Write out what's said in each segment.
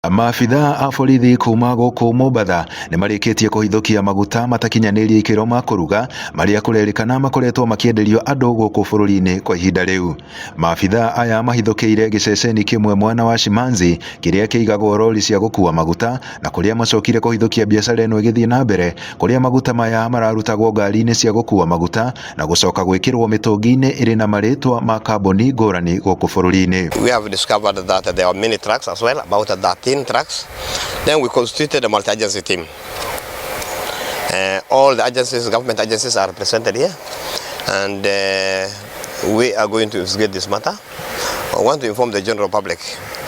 Maabitha a borithi kuma gũkũ Mombatha nĩ marĩkĩtie kũhithũkia maguta matakinyanĩirie ikĩro ma kũruga marĩa kũrerĩkana makoretwo makĩenderio andũ gũkũ bũrũri-inĩ kwa ihinda rĩu. Maabitha aya mahithũkĩire gĩceceni kĩmwe mwena wa Shimanzi kĩrĩa kĩigagwo rori cia gũkua maguta, na kũrĩa macokire kũhithũkia biacara ĩno ĩgĩthiĩ na mbere, kũrĩa maguta maya mararutagwo ngari-inĩ cia gũkua maguta na gũcoka gwĩkĩrwo mĩtũngi-inĩ ĩrĩ na marĩtwa ma kambuni ngũrani gũkũ bũrũri-inĩ. We have discovered that there are many trucks as well, about 13 trucks. Then we constituted a multi-agency team. All the agencies, government agencies are represented here, and we are going to investigate this matter. I want to inform the general public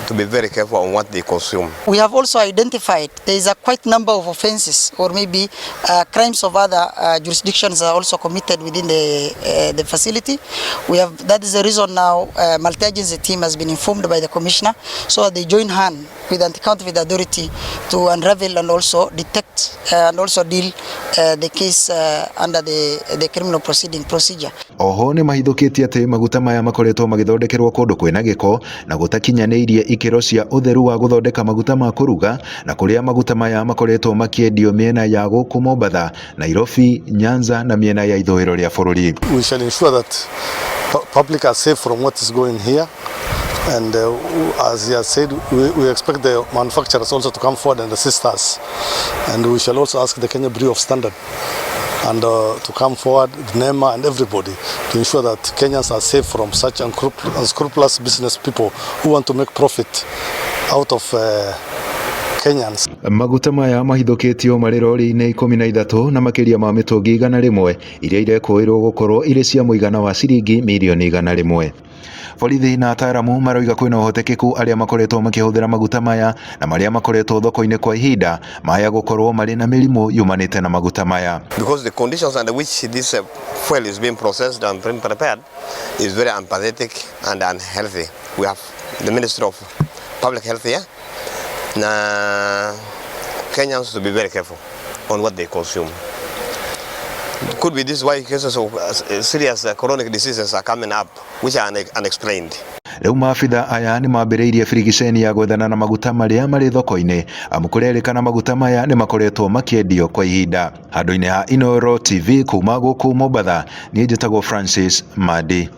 to be very careful on what they consume. We have also identified there is a quite number of offences or maybe crimes of other jurisdictions are also committed within the facility. That is the reason now multi-agency team has been informed by the commissioner, so they join hand with anti-counterfeit authority to unravel and also detect and also deal the case under the criminal procedure. Oho nĩ mahithũkĩtie atĩ maguta maya makoretwo magĩthondekerwo kũndũ kwĩna gĩko na gũtakinyanĩirie ikĩro cia ũtheru wa gũthondeka maguta ma kũruga, na kũrĩa maguta maya makoretwo makĩendio mĩena ya gũkũ Mombatha, Nairobi, Nyanza na mĩena ya ithũĩro rĩa bũrũri. We shall ensure that public are safe from what is going here. And as he has said, we expect the manufacturers also to come forward and assist us. And we shall also ask the Kenya Bureau of Standard and to come forward, NEMA and everybody, to ensure that Kenyans are safe from such unscrupulous business people who want to make profit out of Kenyans. Maguta maya mahithũkĩtio marĩ rori-inĩ 13 na makĩria ma mĩtũngi 100 iria irekũĩrwo gũkorwo irĩ cia mũigana wa ciringi mirioni 100. Borithi na ataaramu maroiga kwĩna ũhotekeku arĩa makoretwo makĩhũthĩra maguta maya na marĩa makoretwo thoko-inĩ kwa ihinda maya gũkorwo marĩ na mĩrimũ yumanĩte na maguta maya. Because the conditions under which this fuel is being processed and prepared is very unpathetic and unhealthy. We have the Ministry of Public Health here. Now, Kenyans to be very careful on what they consume. Could be this why cases of serious chronic diseases are coming up, which are unexplained. Rĩu maabitha aya nĩ mambĩrĩirie birigiceni ya gwethana na maguta marĩa marĩ thoko-inĩ, amu kũrerĩkana maguta maya nĩ makoretwo makĩendio kwa ihinda. Handũ-inĩ ha Inooro TV kuma gũkũ Mombatha, niĩ njĩtagwo Francis Madi.